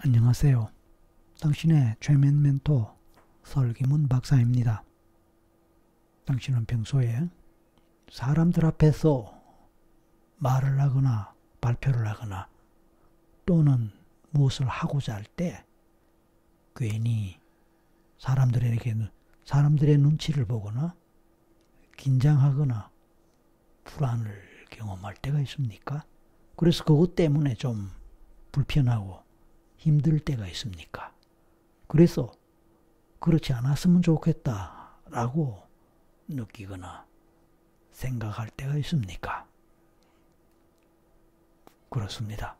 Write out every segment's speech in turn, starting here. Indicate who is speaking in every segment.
Speaker 1: 안녕하세요. 당신의 최면 멘토 설기문 박사입니다. 당신은 평소에 사람들 앞에서 말을 하거나 발표를 하거나 또는 무엇을 하고자 할 때 괜히 사람들의 눈치를 보거나 긴장하거나 불안을 경험할 때가 있습니까? 그래서 그것 때문에 좀 불편하고 힘들 때가 있습니까? 그래서 그렇지 않았으면 좋겠다라고 느끼거나 생각할 때가 있습니까? 그렇습니다.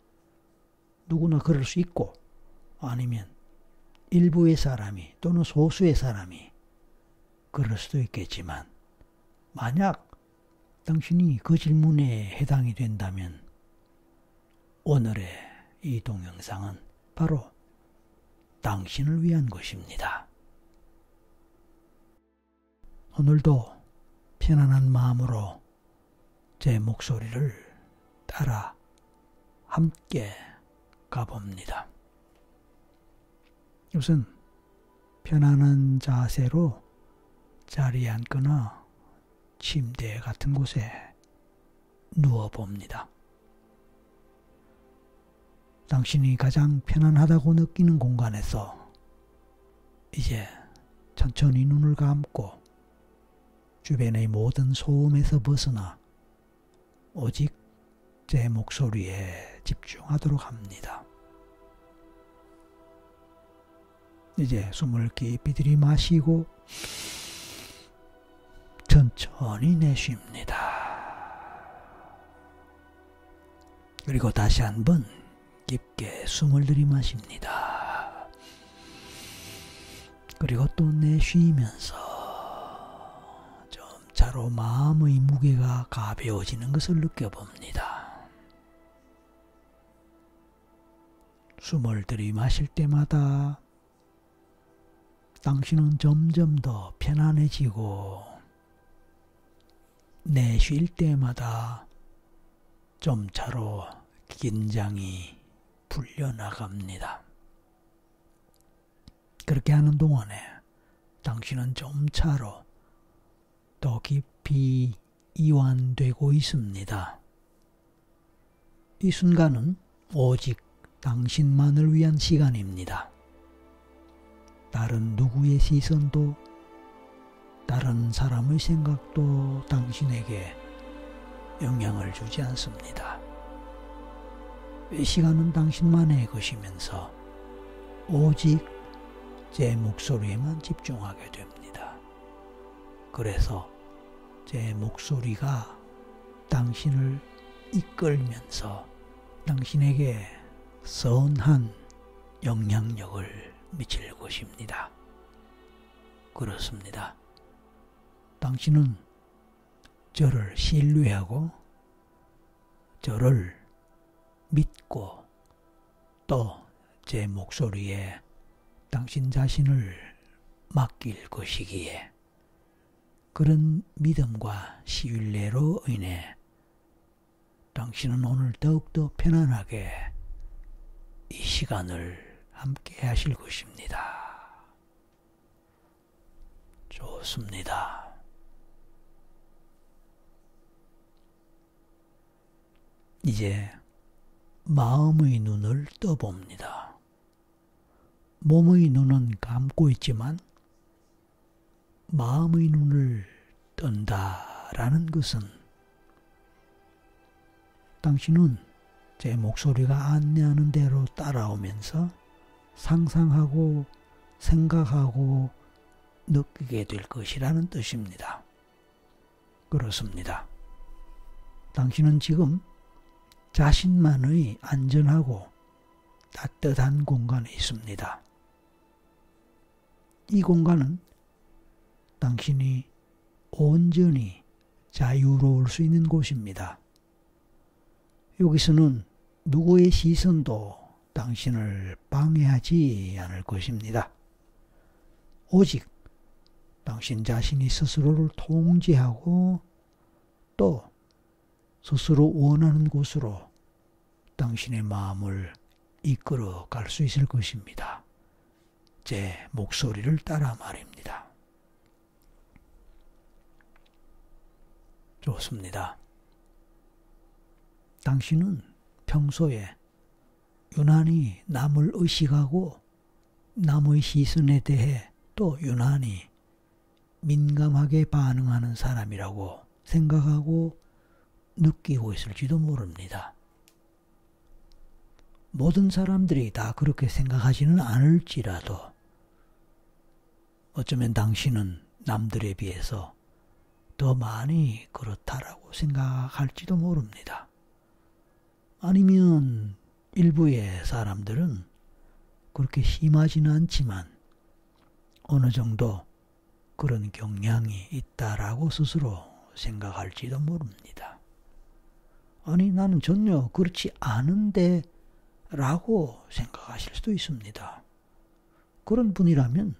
Speaker 1: 누구나 그럴 수 있고 아니면 일부의 사람이 또는 소수의 사람이 그럴 수도 있겠지만 만약 당신이 그 질문에 해당이 된다면 오늘의 이 동영상은 바로 당신을 위한 것입니다. 오늘도 편안한 마음으로 제 목소리를 따라 함께 가봅니다. 우선 편안한 자세로 자리에 앉거나 침대 같은 곳에 누워봅니다. 당신이 가장 편안하다고 느끼는 공간에서 이제 천천히 눈을 감고 주변의 모든 소음에서 벗어나 오직 제 목소리에 집중하도록 합니다. 이제 숨을 깊이 들이마시고 천천히 내쉽니다. 그리고 다시 한번 깊게 숨을 들이마십니다. 그리고 또 내쉬면서 점차로 마음의 무게가 가벼워지는 것을 느껴봅니다. 숨을 들이마실 때마다 당신은 점점 더 편안해지고 내쉴 때마다 점차로 긴장이 풀려나갑니다. 그렇게 하는 동안에 당신은 점차로 더 깊이 이완되고 있습니다. 이 순간은 오직 당신만을 위한 시간입니다. 다른 누구의 시선도 다른 사람의 생각도 당신에게 영향을 주지 않습니다. 이 시간은 당신만의 것이면서 오직 제 목소리에만 집중하게 됩니다. 그래서 제 목소리가 당신을 이끌면서 당신에게 선한 영향력을 미칠 것입니다. 그렇습니다. 당신은 저를 신뢰하고 저를 믿고 또 제 목소리에 당신 자신을 맡길 것이기에 그런 믿음과 신뢰로 인해 당신은 오늘 더욱더 편안하게 이 시간을 함께 하실 것입니다. 좋습니다. 이제 마음의 눈을 떠봅니다. 몸의 눈은 감고 있지만 마음의 눈을 뜬다라는 것은 당신은 제 목소리가 안내하는 대로 따라오면서 상상하고 생각하고 느끼게 될 것이라는 뜻입니다. 그렇습니다. 당신은 지금 자신만의 안전하고 따뜻한 공간에 있습니다. 이 공간은 당신이 온전히 자유로울 수 있는 곳입니다. 여기서는 누구의 시선도 당신을 방해하지 않을 것입니다. 오직 당신 자신이 스스로를 통제하고 또 스스로 원하는 곳으로 당신의 마음을 이끌어 갈 수 있을 것입니다. 제 목소리를 따라 말입니다. 좋습니다. 당신은 평소에 유난히 남을 의식하고 남의 시선에 대해 또 유난히 민감하게 반응하는 사람이라고 생각하고 느끼고 있을지도 모릅니다. 모든 사람들이 다 그렇게 생각하지는 않을지라도 어쩌면 당신은 남들에 비해서 더 많이 그렇다라고 생각할지도 모릅니다. 아니면 일부의 사람들은 그렇게 심하지는 않지만 어느 정도 그런 경향이 있다라고 스스로 생각할지도 모릅니다. 아니, 나는 전혀 그렇지 않은데 라고 생각하실 수도 있습니다. 그런 분이라면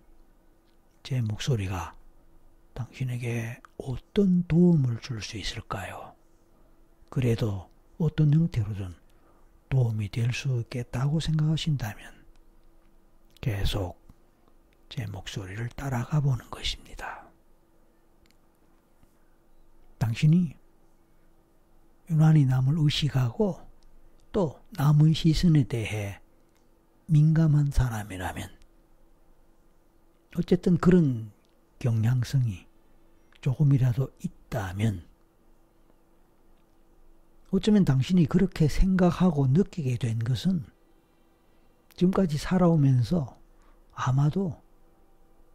Speaker 1: 제 목소리가 당신에게 어떤 도움을 줄 수 있을까요? 그래도 어떤 형태로든 도움이 될 수 있겠다고 생각하신다면 계속 제 목소리를 따라가 보는 것입니다. 당신이 유난히 남을 의식하고 또 남의 시선에 대해 민감한 사람이라면 어쨌든 그런 경향성이 조금이라도 있다면 어쩌면 당신이 그렇게 생각하고 느끼게 된 것은 지금까지 살아오면서 아마도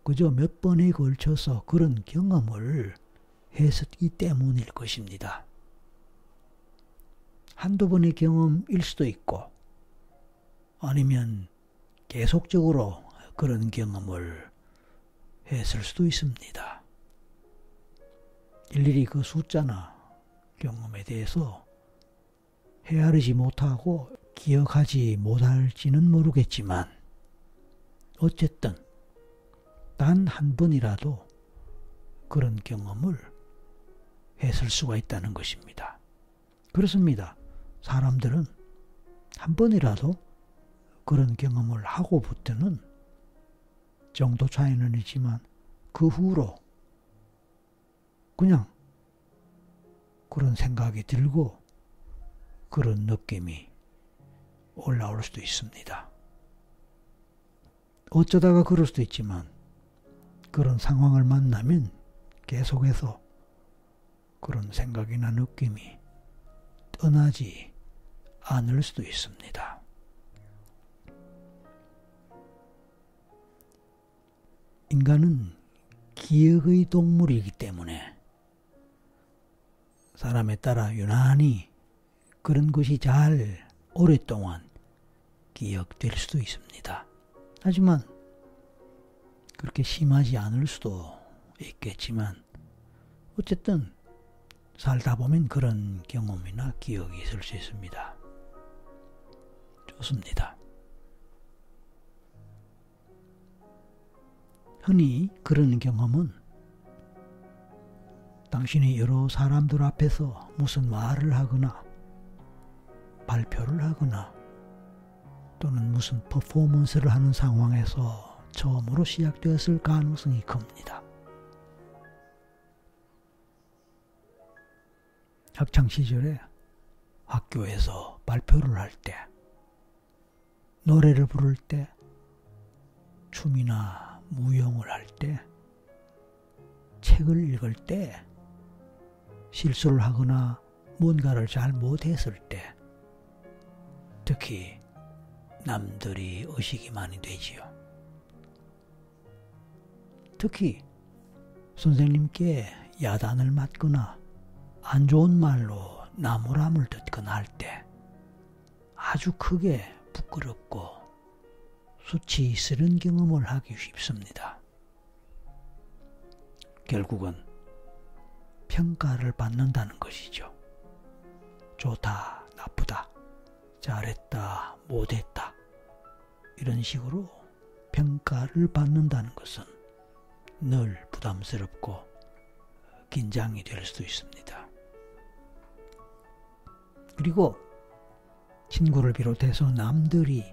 Speaker 1: 그저 몇 번에 걸쳐서 그런 경험을 했었기 때문일 것입니다. 한두 번의 경험일 수도 있고 아니면 계속적으로 그런 경험을 했을 수도 있습니다. 일일이 그 숫자나 경험에 대해서 헤아리지 못하고 기억하지 못할지는 모르겠지만 어쨌든 단 한 번이라도 그런 경험을 했을 수가 있다는 것입니다. 그렇습니다. 사람들은 한 번이라도 그런 경험을 하고부터는 정도 차이는 있지만 그 후로 그냥 그런 생각이 들고 그런 느낌이 올라올 수도 있습니다. 어쩌다가 그럴 수도 있지만 그런 상황을 만나면 계속해서 그런 생각이나 느낌이 떠나지 않을 수도 있습니다. 인간은 기억의 동물이기 때문에 사람에 따라 유난히 그런 것이 잘 오랫동안 기억될 수도 있습니다. 하지만 그렇게 심하지 않을 수도 있겠지만 어쨌든 살다 보면 그런 경험이나 기억이 있을 수 있습니다. 좋습니다. 흔히 그런 경험은 당신이 여러 사람들 앞에서 무슨 말을 하거나 발표를 하거나 또는 무슨 퍼포먼스를 하는 상황에서 처음으로 시작되었을 가능성이 큽니다. 학창시절에 학교에서 발표를 할 때, 노래를 부를 때, 춤이나 무용을 할 때, 책을 읽을 때, 실수를 하거나 뭔가를 잘 못했을 때, 특히 남들이 의식이 많이 되지요. 특히 선생님께 야단을 맞거나 안 좋은 말로 나무람을 듣거나 할 때 아주 크게 부끄럽고 수치스러운 경험을 하기 쉽습니다. 결국은 평가를 받는다는 것이죠. 좋다, 나쁘다, 잘했다, 못했다 이런 식으로 평가를 받는다는 것은 늘 부담스럽고 긴장이 될 수도 있습니다. 그리고 친구를 비롯해서 남들이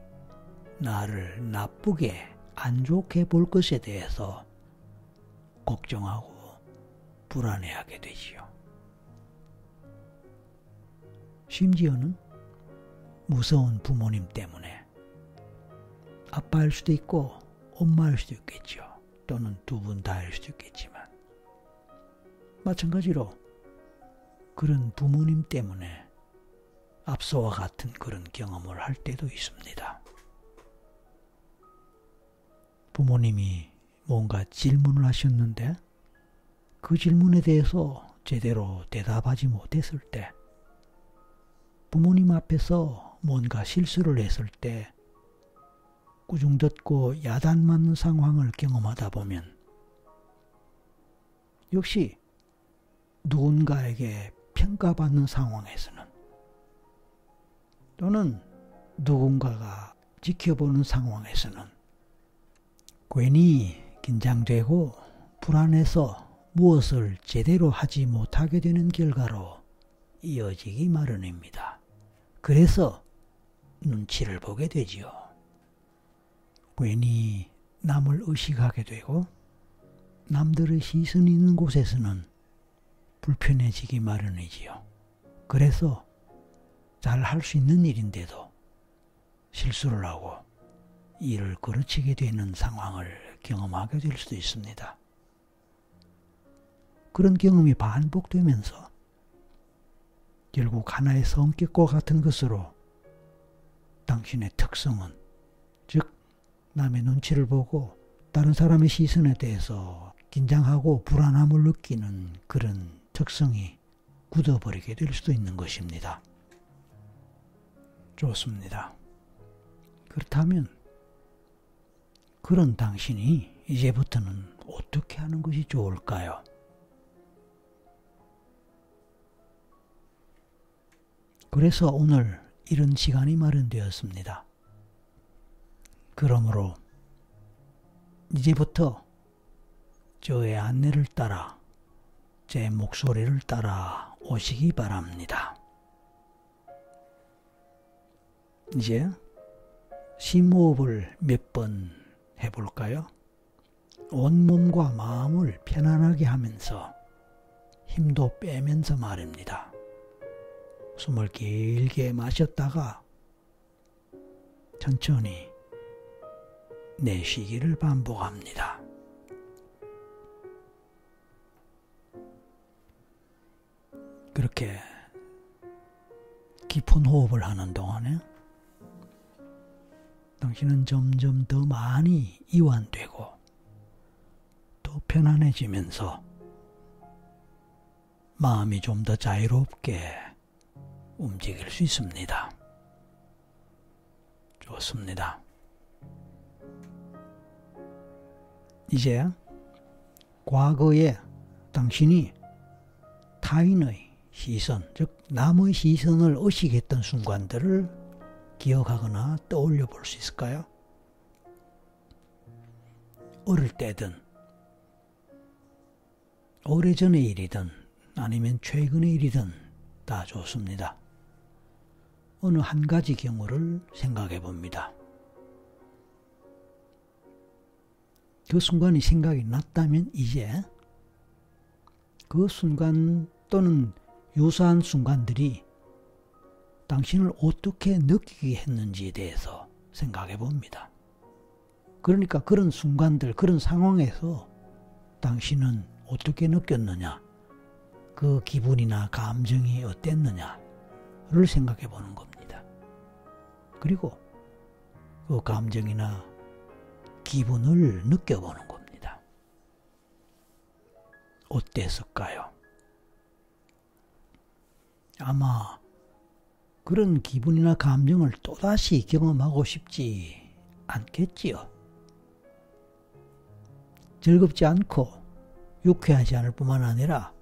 Speaker 1: 나를 나쁘게 안 좋게 볼 것에 대해서 걱정하고 불안해하게 되지요. 심지어는 무서운 부모님 때문에 아빠일 수도 있고 엄마일 수도 있겠죠. 또는 두 분 다일 수도 있겠지만 마찬가지로 그런 부모님 때문에 앞서와 같은 그런 경험을 할 때도 있습니다. 부모님이 뭔가 질문을 하셨는데 그 질문에 대해서 제대로 대답하지 못했을 때, 부모님 앞에서 뭔가 실수를 했을 때 꾸중듣고 야단맞는 상황을 경험하다 보면 역시 누군가에게 평가받는 상황에서는 또는 누군가가 지켜보는 상황에서는 괜히 긴장되고 불안해서 무엇을 제대로 하지 못하게 되는 결과로 이어지기 마련입니다. 그래서 눈치를 보게 되지요. 괜히 남을 의식하게 되고 남들의 시선이 있는 곳에서는 불편해지기 마련이지요. 그래서 잘 할 수 있는 일인데도 실수를 하고 일을 거르치게 되는 상황을 경험하게 될 수도 있습니다. 그런 경험이 반복되면서 결국 하나의 성격과 같은 것으로 당신의 특성은, 즉 남의 눈치를 보고 다른 사람의 시선에 대해서 긴장하고 불안함을 느끼는 그런 특성이 굳어버리게 될 수도 있는 것입니다. 좋습니다. 그렇다면 그런 당신이 이제부터는 어떻게 하는 것이 좋을까요? 그래서 오늘 이런 시간이 마련되었습니다. 그러므로 이제부터 저의 안내를 따라 제 목소리를 따라 오시기 바랍니다. 이제 심호흡을 몇 번 해볼까요? 온몸과 마음을 편안하게 하면서 힘도 빼면서 말입니다. 숨을 길게 마셨다가 천천히 내쉬기를 반복합니다. 그렇게 깊은 호흡을 하는 동안에 당신은 점점 더 많이 이완되고 더 편안해지면서 마음이 좀 더 자유롭게 움직일 수 있습니다. 좋습니다. 이제 과거에 당신이 타인의 시선, 즉 남의 시선을 의식했던 순간들을 기억하거나 떠올려 볼 수 있을까요? 어릴 때든 오래전의 일이든 아니면 최근의 일이든 다 좋습니다. 어느 한 가지 경우를 생각해 봅니다. 그 순간이 생각이 났다면 이제 그 순간 또는 유사한 순간들이 당신을 어떻게 느끼게 했는지에 대해서 생각해 봅니다. 그러니까 그런 순간들, 그런 상황에서 당신은 어떻게 느꼈느냐, 그 기분이나 감정이 어땠느냐를 생각해 보는 겁니다. 그리고 그 감정이나 기분을 느껴보는 겁니다. 어땠을까요? 아마 그런 기분이나 감정을 또다시 경험하고 싶지 않겠지요. 즐겁지 않고 유쾌하지 않을 뿐만 아니라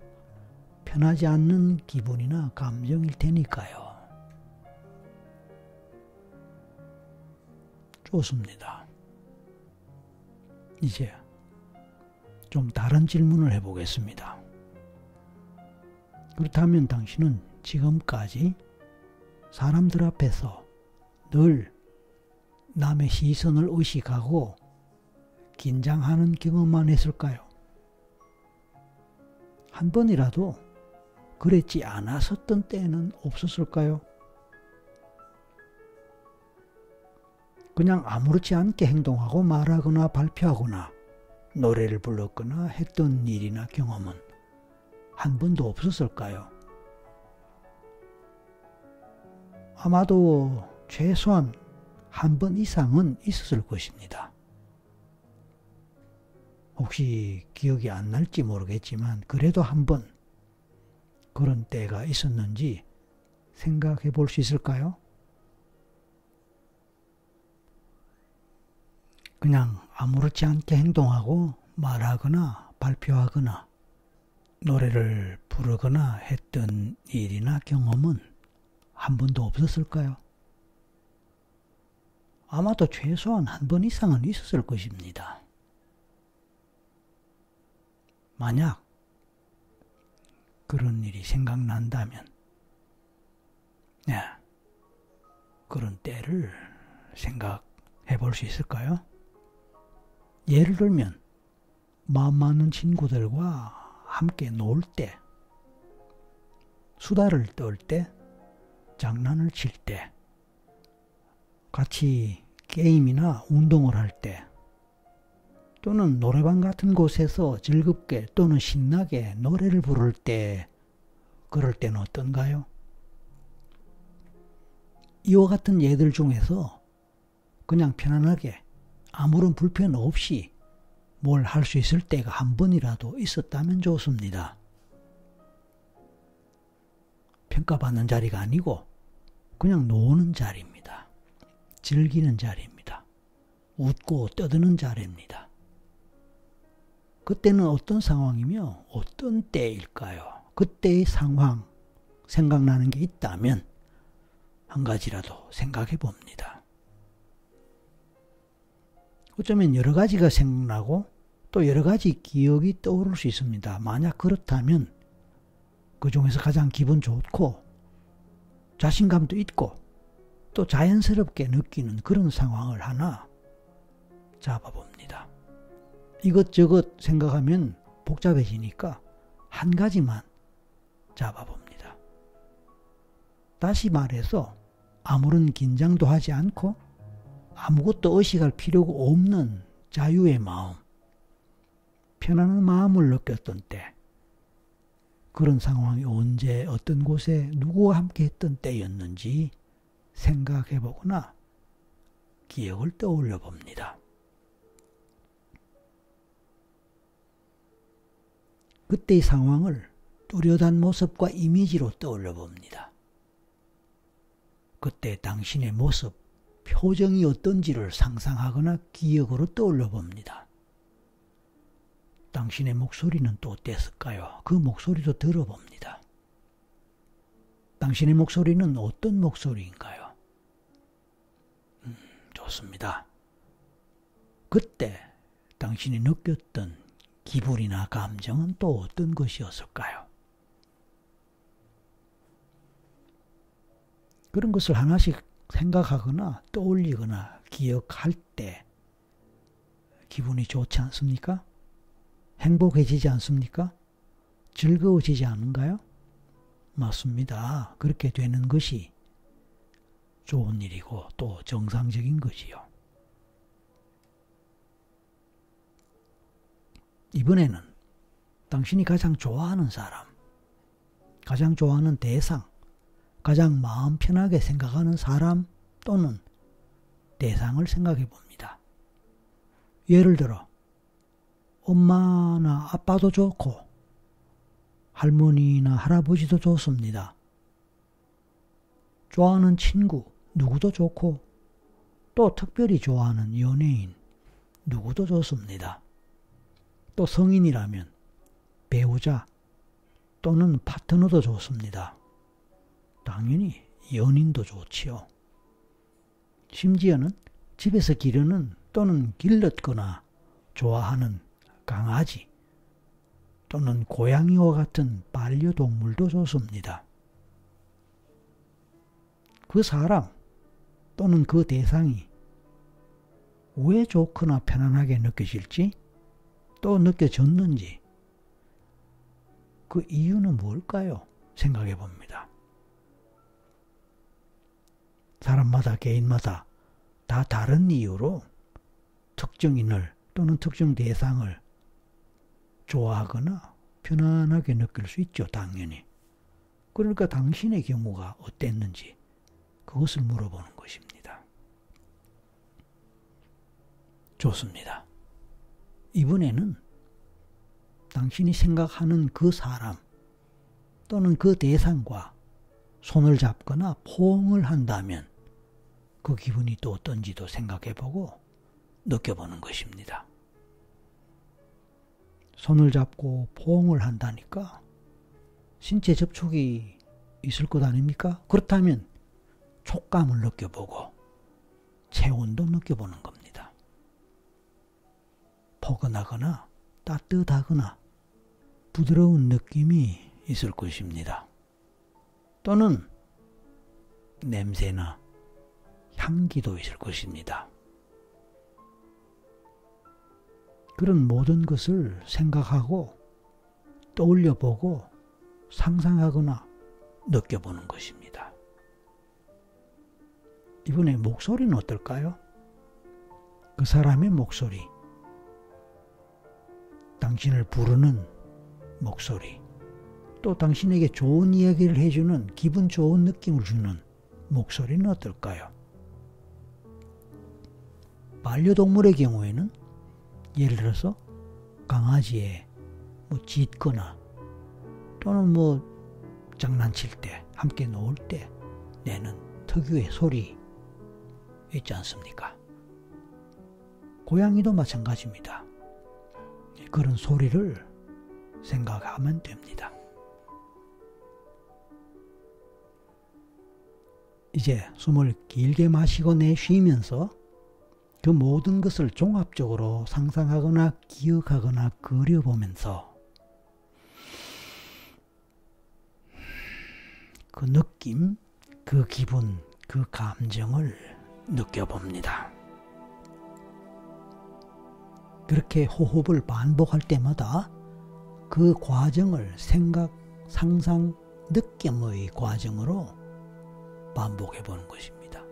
Speaker 1: 편하지 않는 기분이나 감정일 테니까요. 좋습니다. 이제 좀 다른 질문을 해보겠습니다. 그렇다면 당신은 지금까지 사람들 앞에서 늘 남의 시선을 의식하고 긴장하는 경험만 했을까요? 한 번이라도 그랬지 않았었던 때는 없었을까요? 그냥 아무렇지 않게 행동하고 말하거나 발표하거나 노래를 불렀거나 했던 일이나 경험은 한 번도 없었을까요? 아마도 최소한 한 번 이상은 있었을 것입니다. 혹시 기억이 안 날지 모르겠지만 그래도 한 번 그런 때가 있었는지 생각해 볼 수 있을까요? 그냥 아무렇지 않게 행동하고 말하거나 발표하거나 노래를 부르거나 했던 일이나 경험은 한 번도 없었을까요? 아마도 최소한 한 번 이상은 있었을 것입니다. 만약 그런 일이 생각난다면, 그런 때를 생각해 볼 수 있을까요? 예를 들면 마음 맞는 친구들과 함께 놀 때, 수다를 떨 때, 장난을 칠 때, 같이 게임이나 운동을 할 때, 또는 노래방 같은 곳에서 즐겁게 또는 신나게 노래를 부를 때, 그럴 때는 어떤가요? 이와 같은 예들 중에서 그냥 편안하게 아무런 불편 없이 뭘 할 수 있을 때가 한 번이라도 있었다면 좋습니다. 평가받는 자리가 아니고 그냥 노는 자리입니다. 즐기는 자리입니다. 웃고 떠드는 자리입니다. 그때는 어떤 상황이며 어떤 때일까요? 그때의 상황, 생각나는 게 있다면 한 가지라도 생각해 봅니다. 어쩌면 여러 가지가 생각나고 또 여러 가지 기억이 떠오를 수 있습니다. 만약 그렇다면 그 중에서 가장 기분 좋고 자신감도 있고 또 자연스럽게 느끼는 그런 상황을 하나 잡아봅니다. 이것저것 생각하면 복잡해지니까 한 가지만 잡아봅니다. 다시 말해서 아무런 긴장도 하지 않고 아무것도 의식할 필요가 없는 자유의 마음, 편안한 마음을 느꼈던 때, 그런 상황이 언제 어떤 곳에 누구와 함께 했던 때였는지 생각해보거나 기억을 떠올려 봅니다. 그때의 상황을 뚜렷한 모습과 이미지로 떠올려 봅니다. 그때 당신의 모습, 표정이 어떤지를 상상하거나 기억으로 떠올려 봅니다. 당신의 목소리는 또 어땠을까요? 그 목소리도 들어봅니다. 당신의 목소리는 어떤 목소리인가요? 좋습니다. 그때 당신이 느꼈던 기분이나 감정은 또 어떤 것이었을까요? 그런 것을 하나씩 생각하거나 떠올리거나 기억할 때 기분이 좋지 않습니까? 행복해지지 않습니까? 즐거워지지 않은가요? 맞습니다. 그렇게 되는 것이 좋은 일이고 또 정상적인 것이요. 이번에는 당신이 가장 좋아하는 사람, 가장 좋아하는 대상, 가장 마음 편하게 생각하는 사람 또는 대상을 생각해 봅니다. 예를 들어 엄마나 아빠도 좋고 할머니나 할아버지도 좋습니다. 좋아하는 친구 누구도 좋고 또 특별히 좋아하는 연예인 누구도 좋습니다. 또 성인이라면 배우자 또는 파트너도 좋습니다. 당연히 연인도 좋지요. 심지어는 집에서 기르는 또는 길렀거나 좋아하는 강아지 또는 고양이와 같은 반려동물도 좋습니다. 그 사람 또는 그 대상이 왜 좋거나 편안하게 느껴질지, 또 느껴졌는지, 그 이유는 뭘까요? 생각해 봅니다. 사람마다, 개인마다 다 다른 이유로 특정인을 또는 특정 대상을 좋아하거나 편안하게 느낄 수 있죠, 당연히. 그러니까 당신의 경우가 어땠는지 그것을 물어보는 것입니다. 좋습니다. 이번에는 당신이 생각하는 그 사람 또는 그 대상과 손을 잡거나 포옹을 한다면 그 기분이 또 어떤지도 생각해보고 느껴보는 것입니다. 손을 잡고 포옹을 한다니까 신체 접촉이 있을 것 아닙니까? 그렇다면 촉감을 느껴보고 체온도 느껴보는 겁니다. 포근하거나 따뜻하거나 부드러운 느낌이 있을 것입니다. 또는 냄새나 향기도 있을 것입니다. 그런 모든 것을 생각하고 떠올려보고 상상하거나 느껴보는 것입니다. 이번에 목소리는 어떨까요? 그 사람의 목소리, 당신을 부르는 목소리, 또 당신에게 좋은 이야기를 해주는 기분 좋은 느낌을 주는 목소리는 어떨까요? 반려동물의 경우에는 예를 들어서 강아지의 짖거나 또는 장난칠 때, 함께 놀 때 내는 특유의 소리 있지 않습니까? 고양이도 마찬가지입니다. 그런 소리를 생각하면 됩니다. 이제 숨을 길게 마시고 내쉬면서 그 모든 것을 종합적으로 상상하거나 기억하거나 그려보면서 그 느낌, 그 기분, 그 감정을 느껴봅니다. 그렇게 호흡을 반복할 때마다 그 과정을 생각, 상상, 느낌의 과정으로 반복해 보는 것입니다.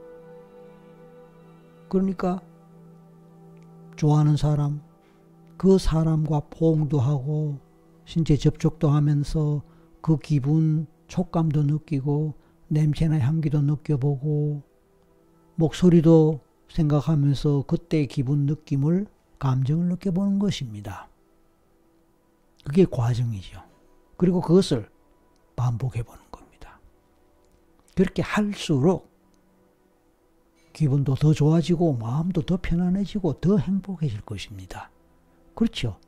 Speaker 1: 그러니까 좋아하는 사람, 그 사람과 포옹도 하고 신체 접촉도 하면서 그 기분, 촉감도 느끼고 냄새나 향기도 느껴보고 목소리도 생각하면서 그때의 기분, 느낌을, 감정을 느껴보는 것입니다. 그게 과정이죠. 그리고 그것을 반복해 보는 겁니다. 그렇게 할수록 기분도 더 좋아지고 마음도 더 편안해지고 더 행복해질 것입니다. 그렇죠.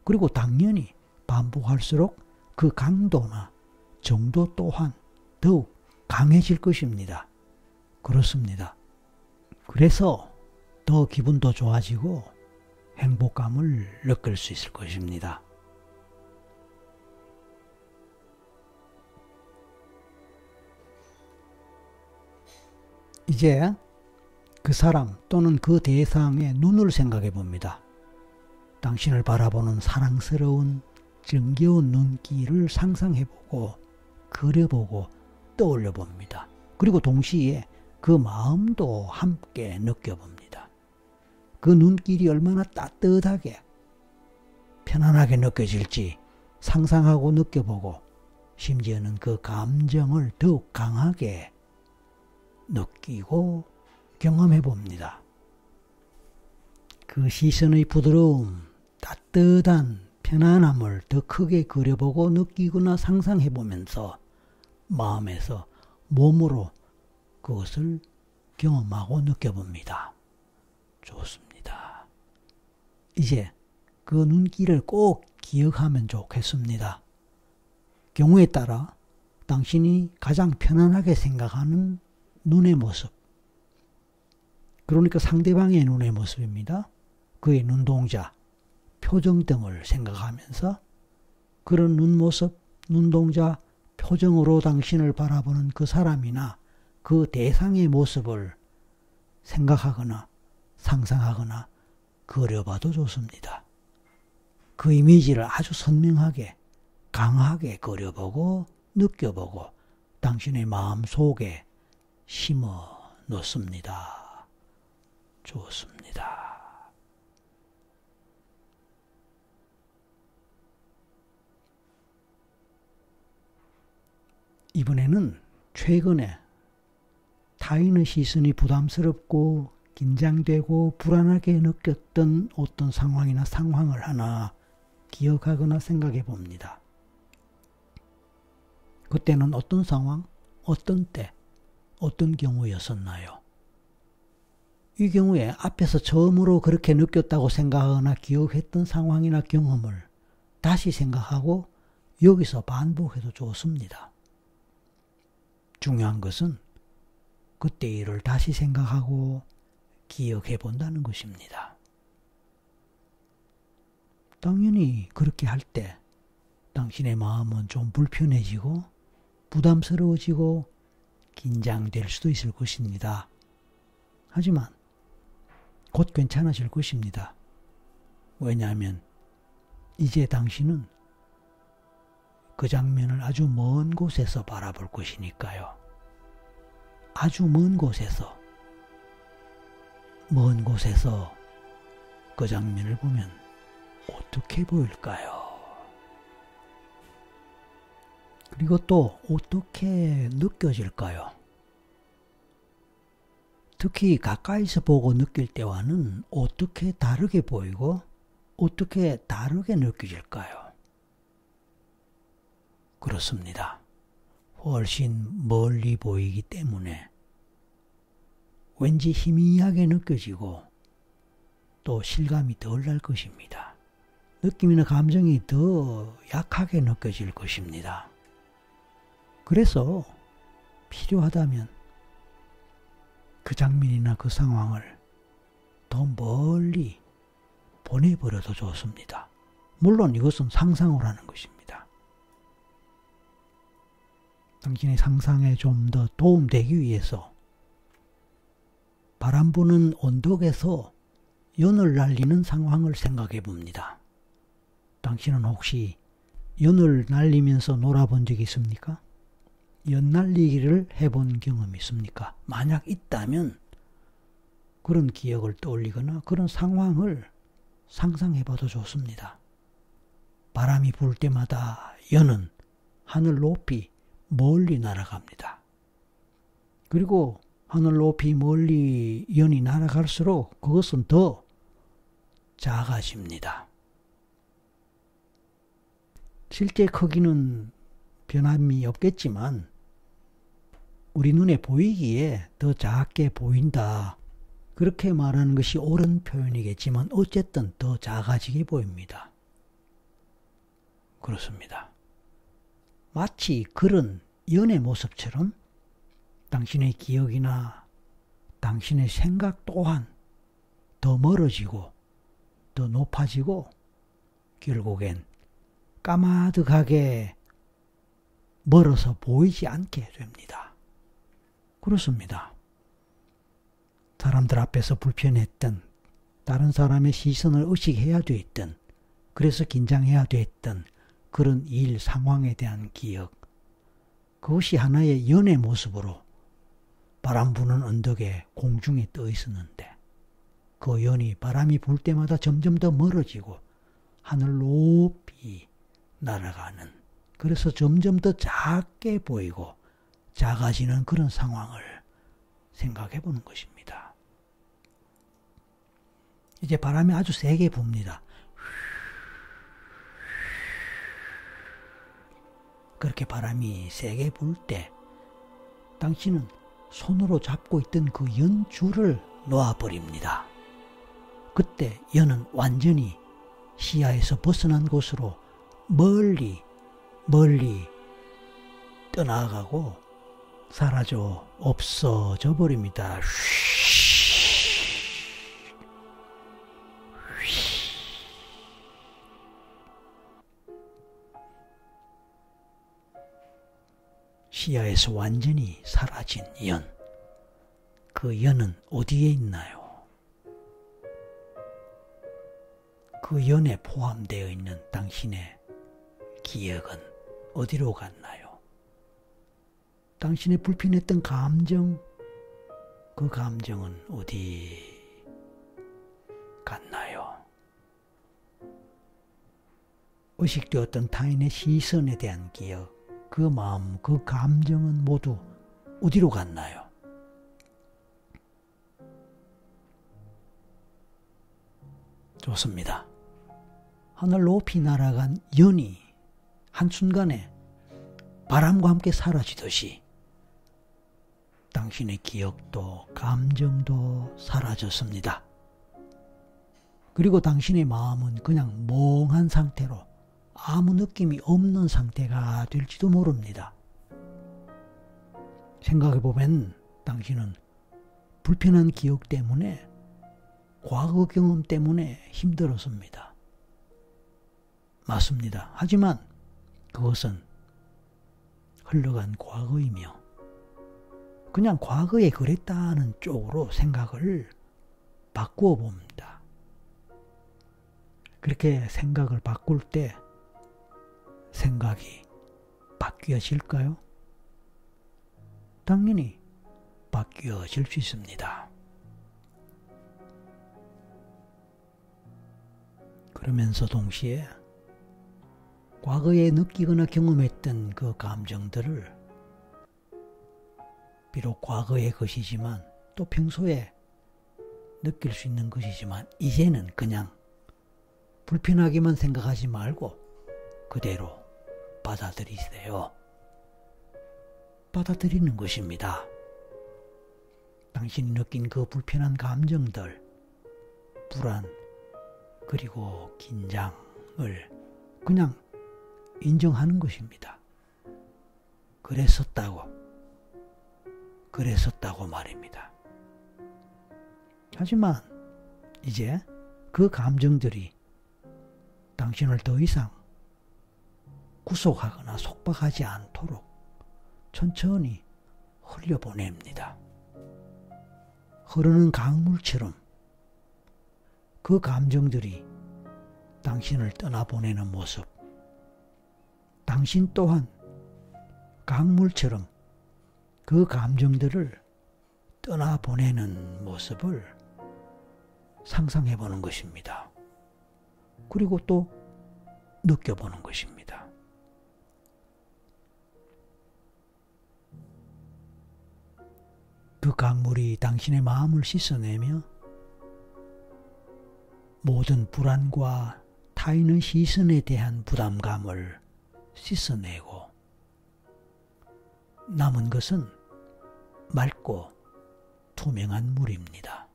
Speaker 1: 그리고 당연히 반복할수록 그 강도나 정도 또한 더욱 강해질 것입니다. 그렇습니다. 그래서 더 기분도 좋아지고 행복감을 느낄 수 있을 것입니다. 이제 그 사람 또는 그 대상의 눈을 생각해 봅니다. 당신을 바라보는 사랑스러운 정겨운 눈길을 상상해 보고 그려보고 떠올려 봅니다. 그리고 동시에 그 마음도 함께 느껴봅니다. 그 눈길이 얼마나 따뜻하게 편안하게 느껴질지 상상하고 느껴보고 심지어는 그 감정을 더욱 강하게 느끼고 경험해 봅니다. 그 시선의 부드러움, 따뜻한 편안함을 더 크게 그려보고 느끼거나 상상해 보면서 마음에서 몸으로 그것을 경험하고 느껴봅니다. 좋습니다. 이제 그 눈길을 꼭 기억하면 좋겠습니다. 경우에 따라 당신이 가장 편안하게 생각하는 눈의 모습, 그러니까 상대방의 눈의 모습입니다. 그의 눈동자, 표정 등을 생각하면서 그런 눈모습, 눈동자, 표정으로 당신을 바라보는 그 사람이나 그 대상의 모습을 생각하거나 상상하거나 그려봐도 좋습니다. 그 이미지를 아주 선명하게 강하게 그려보고 느껴보고 당신의 마음 속에 심어 놓습니다. 좋습니다. 이번에는 최근에 타인의 시선이 부담스럽고 긴장되고 불안하게 느꼈던 어떤 상황이나 상황을 하나 기억하거나 생각해 봅니다. 그때는 어떤 상황, 어떤 때, 어떤 경우였었나요? 이 경우에 앞에서 처음으로 그렇게 느꼈다고 생각하거나 기억했던 상황이나 경험을 다시 생각하고 여기서 반복해도 좋습니다. 중요한 것은 그때 일을 다시 생각하고 기억해 본다는 것입니다. 당연히 그렇게 할 때 당신의 마음은 좀 불편해지고 부담스러워지고 긴장될 수도 있을 것입니다. 하지만 곧 괜찮아질 것입니다. 왜냐하면 이제 당신은 그 장면을 아주 먼 곳에서 바라볼 것이니까요. 아주 먼 곳에서 그 장면을 보면 어떻게 보일까요? 그리고 또 어떻게 느껴질까요? 특히 가까이서 보고 느낄 때와는 어떻게 다르게 보이고 어떻게 다르게 느껴질까요? 그렇습니다. 훨씬 멀리 보이기 때문에 왠지 희미하게 느껴지고 또 실감이 덜 날 것입니다. 느낌이나 감정이 더 약하게 느껴질 것입니다. 그래서 필요하다면 그 장면이나 그 상황을 더 멀리 보내버려도 좋습니다. 물론 이것은 상상을 하는 것입니다. 당신의 상상에 좀 더 도움되기 위해서 바람 부는 언덕에서 연을 날리는 상황을 생각해 봅니다. 당신은 혹시 연을 날리면서 놀아본 적이 있습니까? 연 날리기를 해본 경험이 있습니까? 만약 있다면 그런 기억을 떠올리거나 그런 상황을 상상해 봐도 좋습니다. 바람이 불 때마다 연은 하늘 높이 멀리 날아갑니다. 그리고 하늘 높이 멀리 연이 날아갈수록 그것은 더 작아집니다. 실제 크기는 변함이 없겠지만 우리 눈에 보이기에 더 작게 보인다. 그렇게 말하는 것이 옳은 표현이겠지만 어쨌든 더 작아지게 보입니다. 그렇습니다. 마치 그런 연의 모습처럼 당신의 기억이나 당신의 생각 또한 더 멀어지고 더 높아지고 결국엔 까마득하게 멀어서 보이지 않게 됩니다. 그렇습니다. 사람들 앞에서 불편했던, 다른 사람의 시선을 의식해야 됐던, 그래서 긴장해야 됐던 그런 일, 상황에 대한 기억, 그것이 하나의 연의 모습으로 바람 부는 언덕에 공중에 떠 있었는데 그 연이 바람이 불 때마다 점점 더 멀어지고 하늘 높이 날아가는, 그래서 점점 더 작게 보이고 작아지는 그런 상황을 생각해 보는 것입니다. 이제 바람이 아주 세게 붑니다. 그렇게 바람이 세게 불 때 당신은 손으로 잡고 있던 그 연줄을 놓아버립니다. 그때 연은 완전히 시야에서 벗어난 곳으로 멀리 떠나가고 사라져 없어져 버립니다. 시야에서 완전히 사라진 연. 그 연은 어디에 있나요? 그 연에 포함되어 있는 당신의 기억은 어디로 갔나요? 당신의 불편했던 감정, 그 감정은 어디 갔나요? 의식되었던 타인의 시선에 대한 기억, 그 마음, 그 감정은 모두 어디로 갔나요? 좋습니다. 하늘 높이 날아간 연이 한순간에 바람과 함께 사라지듯이 당신의 기억도 감정도 사라졌습니다. 그리고 당신의 마음은 그냥 멍한 상태로 아무 느낌이 없는 상태가 될지도 모릅니다. 생각해보면 당신은 불편한 기억 때문에 과거 경험 때문에 힘들었습니다. 맞습니다. 하지만 그것은 흘러간 과거이며 그냥 과거에 그랬다는 쪽으로 생각을 바꾸어 봅니다. 그렇게 생각을 바꿀 때 생각이 바뀌어질까요? 당연히 바뀌어질 수 있습니다. 그러면서 동시에 과거에 느끼거나 경험했던 그 감정들을 비록 과거의 것이지만 또 평소에 느낄 수 있는 것이지만 이제는 그냥 불편하게만 생각하지 말고 그대로 받아들이세요. 받아들이는 것입니다. 당신이 느낀 그 불편한 감정들, 불안, 그리고 긴장을 그냥 인정하는 것입니다. 그랬었다고 말입니다. 하지만 이제 그 감정들이 당신을 더 이상 구속하거나 속박하지 않도록 천천히 흘려보냅니다. 흐르는 강물처럼 그 감정들이 당신을 떠나보내는 모습, 당신 또한 강물처럼 그 감정들을 떠나보내는 모습을 상상해보는 것입니다. 그리고 또 느껴보는 것입니다. 그 강물이 당신의 마음을 씻어내며 모든 불안과 타인의 시선에 대한 부담감을 씻어내고 남은 것은 맑고 투명한 물입니다.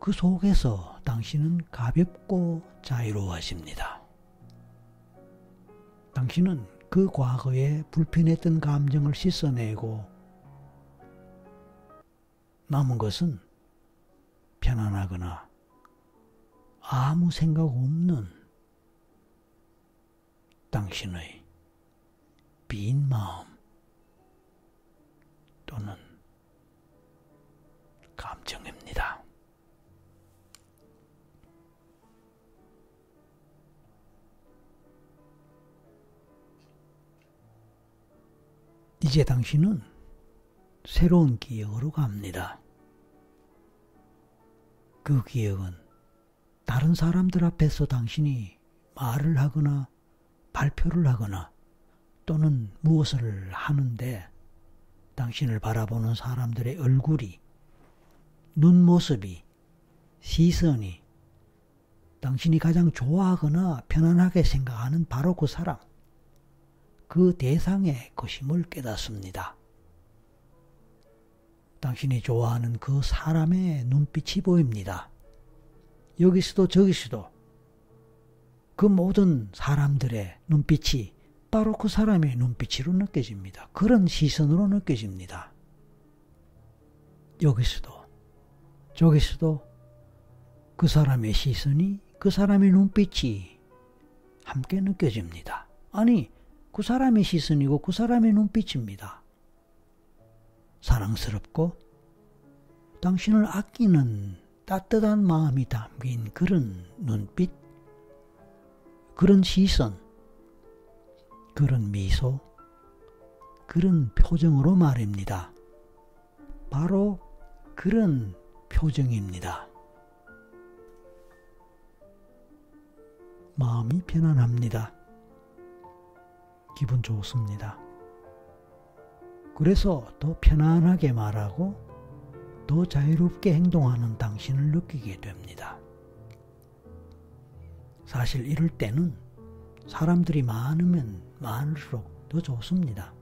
Speaker 1: 그 속에서 당신은 가볍고 자유로워집니다. 당신은 그 과거에 불편했던 감정을 씻어내고 남은 것은 편안하거나 아무 생각 없는 당신의 빈 마음 또는 감정입니다. 이제 당신은 새로운 기억으로 갑니다. 그 기억은 다른 사람들 앞에서 당신이 말을 하거나 발표를 하거나 또는 무엇을 하는데 당신을 바라보는 사람들의 얼굴이, 눈모습이, 시선이 당신이 가장 좋아하거나 편안하게 생각하는 바로 그 사람, 그 대상의 것임을 깨닫습니다. 당신이 좋아하는 그 사람의 눈빛이 보입니다. 여기서도 저기서도 그 모든 사람들의 눈빛이 바로 그 사람의 눈빛으로 느껴집니다. 그런 시선으로 느껴집니다. 여기서도 저기서도 그 사람의 시선이, 그 사람의 눈빛이 함께 느껴집니다. 아니, 그 사람의 시선이고 그 사람의 눈빛입니다. 사랑스럽고 당신을 아끼는 따뜻한 마음이 담긴 그런 눈빛, 그런 시선, 그런 미소, 그런 표정으로 말입니다. 바로 그런 표정입니다. 마음이 편안합니다. 기분 좋습니다. 그래서 더 편안하게 말하고 더 자유롭게 행동하는 당신을 느끼게 됩니다. 사실 이럴 때는 사람들이 많으면 많을수록 더 좋습니다.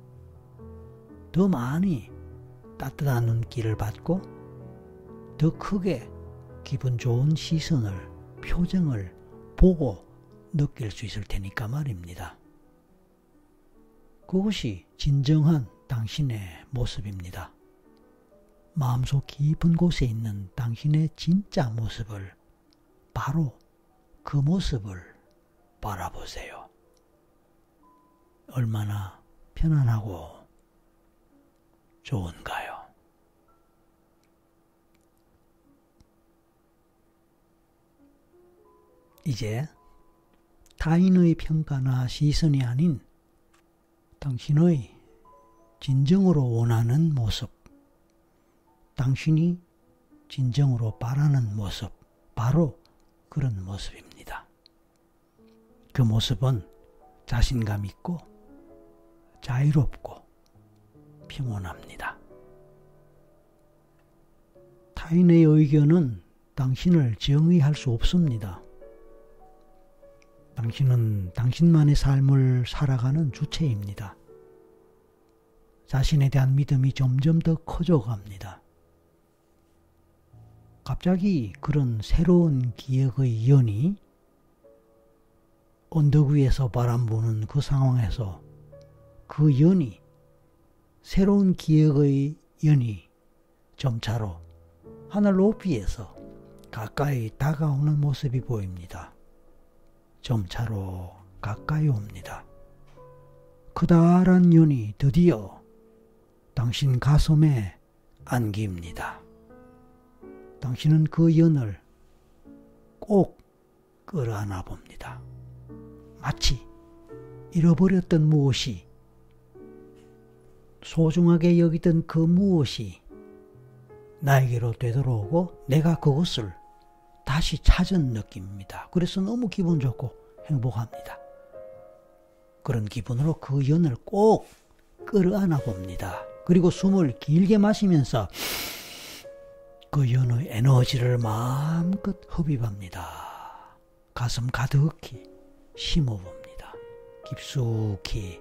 Speaker 1: 더 많이 따뜻한 눈길을 받고 더 크게 기분 좋은 시선을, 표정을 보고 느낄 수 있을 테니까 말입니다. 그것이 진정한 당신의 모습입니다. 마음속 깊은 곳에 있는 당신의 진짜 모습을, 바로 그 모습을 바라보세요. 얼마나 편안하고 좋은가요? 이제 타인의 평가나 시선이 아닌 당신의 진정으로 원하는 모습, 당신이 진정으로 바라는 모습, 바로 그런 모습입니다. 그 모습은 자신감 있고 자유롭고 평온합니다. 타인의 의견은 당신을 정의할 수 없습니다. 당신은 당신만의 삶을 살아가는 주체입니다. 자신에 대한 믿음이 점점 더 커져갑니다. 갑자기 그런 새로운 기억의 연이 언덕 위에서 바람 부는 그 상황에서 그 연이, 새로운 기억의 연이 점차로 하늘 높이에서 가까이 다가오는 모습이 보입니다. 점차로 가까이 옵니다. 커다란 연이 드디어 당신 가슴에 안깁니다. 당신은 그 연을 꼭 끌어안아 봅니다. 마치 잃어버렸던 무엇이, 소중하게 여기던 그 무엇이 나에게로 되돌아오고 내가 그것을 다시 찾은 느낌입니다. 그래서 너무 기분 좋고 행복합니다. 그런 기분으로 그 연을 꼭 끌어안아 봅니다. 그리고 숨을 길게 마시면서 그 연의 에너지를 마음껏 흡입합니다. 가슴 가득히 심어봅니다. 깊숙이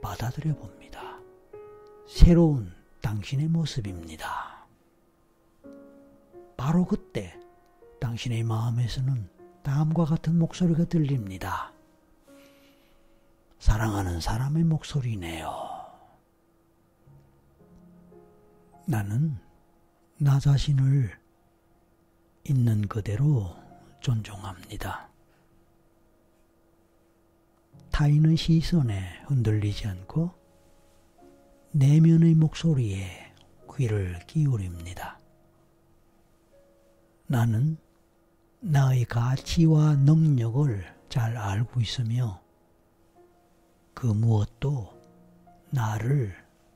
Speaker 1: 받아들여 봅니다. 새로운 당신의 모습입니다. 바로 그때 당신의 마음에서는 다음과 같은 목소리가 들립니다. 사랑하는 사람의 목소리네요. 나는 나 자신을 있는 그대로 존중합니다. 타인의 시선에 흔들리지 않고 내면의 목소리에 귀를 기울입니다. 나는 나의 가치와 능력을 잘 알고 있으며 그 무엇도 나를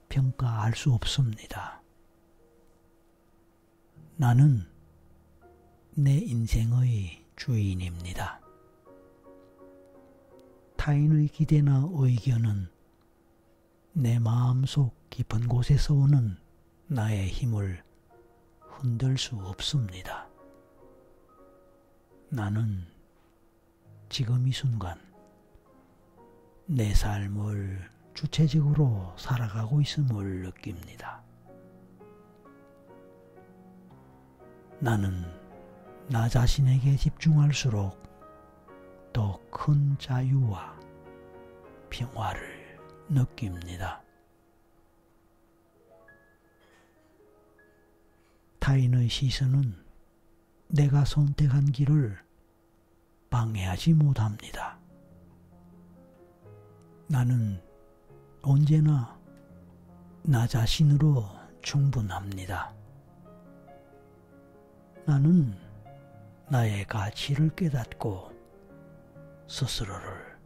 Speaker 1: 평가할 수 없습니다. 나는 내 인생의 주인입니다. 타인의 기대나 의견은 내 마음속 깊은 곳에서 오는 나의 힘을 흔들 수 없습니다. 나는 지금 이 순간 내 삶을 주체적으로 살아가고 있음을 느낍니다. 나는 나 자신에게 집중할수록 더 큰 자유와 평화를 느낍니다. 타인의 시선은 내가 선택한 길을 방해하지 못합니다. 나는 언제나 나 자신으로 충분합니다. 나는 나의 가치를 깨닫고 스스로를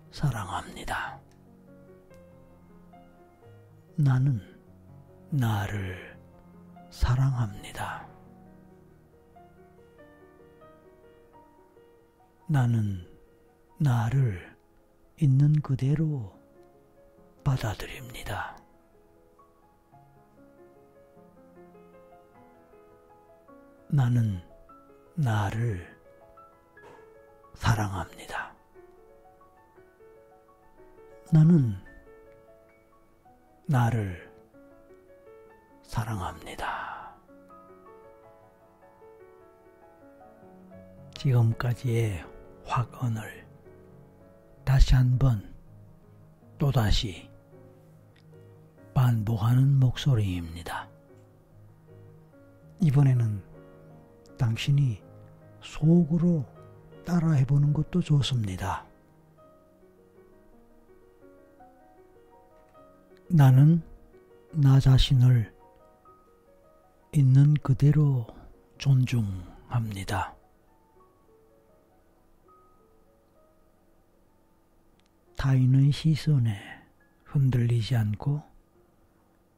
Speaker 1: 사랑합니다. 나는 나를 사랑합니다. 나는 나를 있는 그대로 받아들입니다. 나는 나를 사랑합니다. 나는 나를 사랑합니다. 지금까지의 확언을 다시 한번 또다시 반복하는 목소리입니다. 이번에는 당신이 속으로 따라해보는 것도 좋습니다. 나는 나 자신을 있는 그대로 존중합니다. 타인의 시선에 흔들리지 않고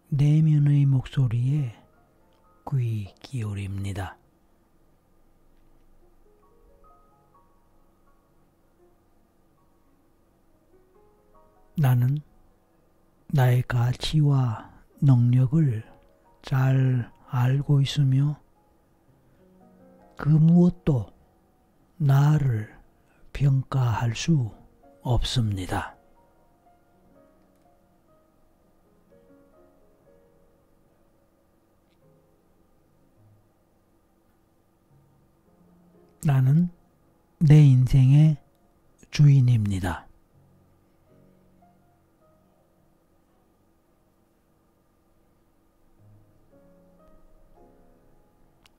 Speaker 1: 내면의 목소리에 귀 기울입니다. 나는 나의 가치와 능력을 잘 알고 있으며 그 무엇도 나를 평가할 수 없습니다. 나는 내 인생의 주인입니다.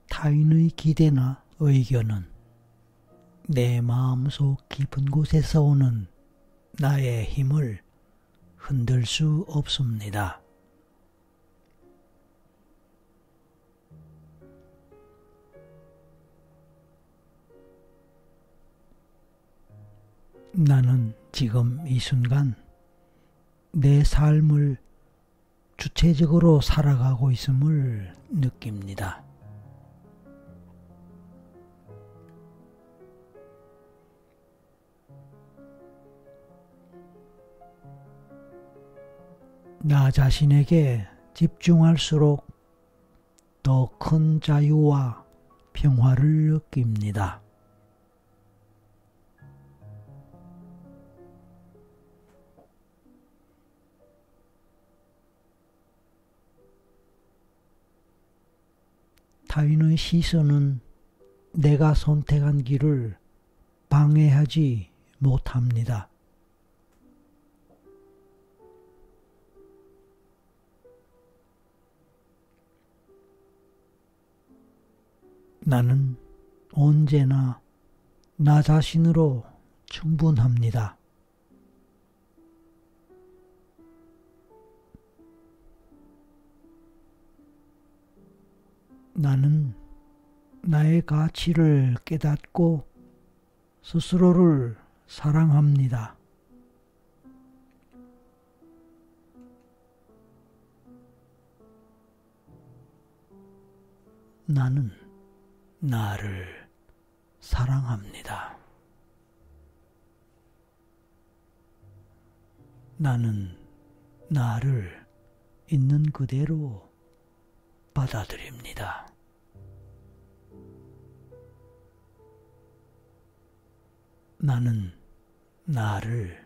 Speaker 1: 타인의 기대나 의견은 내 마음속 깊은 곳에서 오는 나의 힘을 흔들 수 없습니다. 나는 지금 이 순간 내 삶을 주체적으로 살아가고 있음을 느낍니다. 나 자신에게 집중할수록 더 큰 자유와 평화를 느낍니다. 타인의 시선은 내가 선택한 길을 방해하지 못합니다. 나는 언제나 나 자신으로 충분합니다. 나는 나의 가치를 깨닫고 스스로를 사랑합니다. 나는 나를 사랑합니다. 나는 나를 있는 그대로 받아들입니다. 나는 나를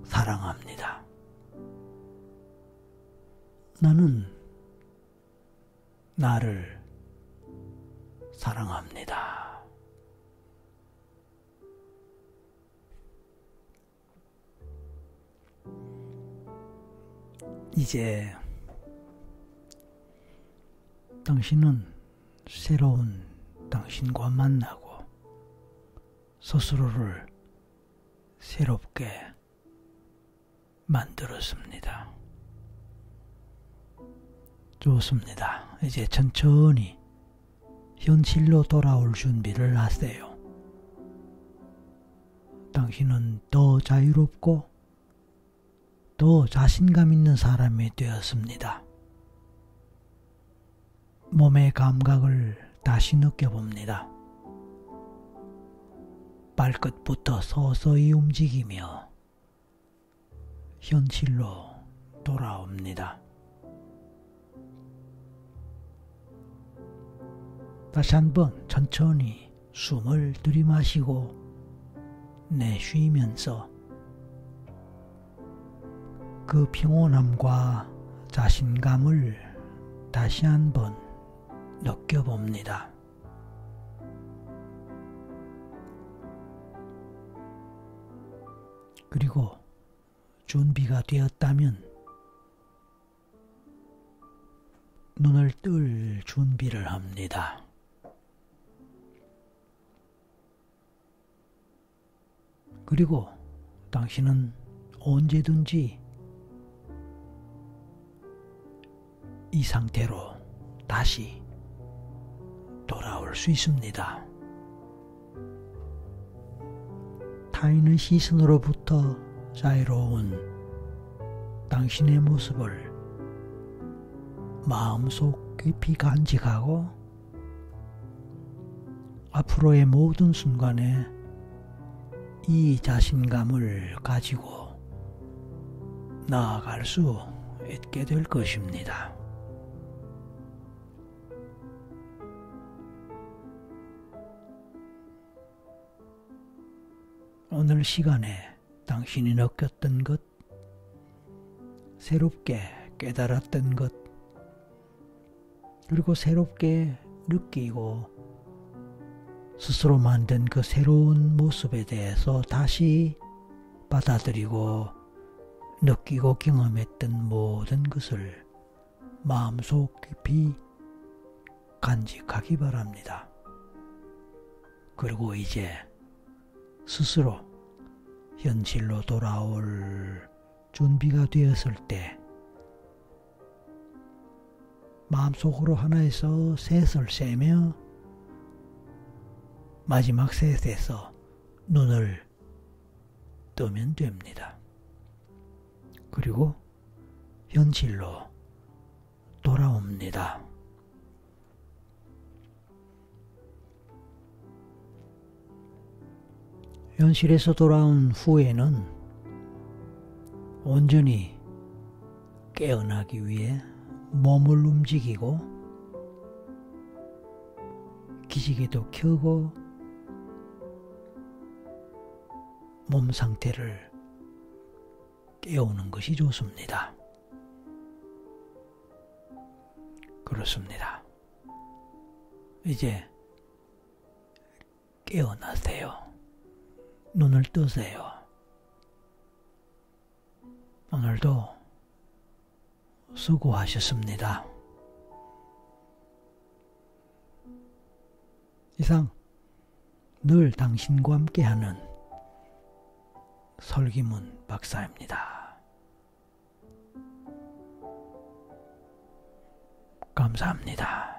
Speaker 1: 사랑합니다. 나는 나를 사랑합니다. 이제 당신은 새로운 당신과 만나고 스스로를 새롭게 만들었습니다. 좋습니다. 이제 천천히 현실로 돌아올 준비를 하세요. 당신은 더 자유롭고 더 자신감 있는 사람이 되었습니다. 몸의 감각을 다시 느껴봅니다. 발끝부터 서서히 움직이며 현실로 돌아옵니다. 다시 한번 천천히 숨을 들이마시고 내쉬면서 그 평온함과 자신감을 다시 한번 느껴봅니다. 그리고 준비가 되었다면 눈을 뜰 준비를 합니다. 그리고 당신은 언제든지 이 상태로 다시 돌아올 수 있습니다. 타인의 시선으로부터 자유로운 당신의 모습을 마음속 깊이 간직하고 앞으로의 모든 순간에 이 자신감을 가지고 나아갈 수 있게 될 것입니다. 오늘 시간에 당신이 느꼈던 것, 새롭게 깨달았던 것, 그리고 새롭게 느끼고 스스로 만든 그 새로운 모습에 대해서 다시 받아들이고 느끼고 경험했던 모든 것을 마음속 깊이 간직하기 바랍니다. 그리고 이제 스스로 현실로 돌아올 준비가 되었을 때 마음속으로 하나에서 셋을 세며 마지막 셋에서 눈을 뜨면 됩니다. 그리고 현실로 돌아옵니다. 현실에서 돌아온 후에는 온전히 깨어나기 위해 몸을 움직이고 기지개도 켜고 몸 상태를 깨우는 것이 좋습니다. 그렇습니다. 이제 깨어나세요. 눈을 뜨세요. 오늘도 수고하셨습니다. 이상 늘 당신과 함께하는 설기문 박사입니다. 감사합니다.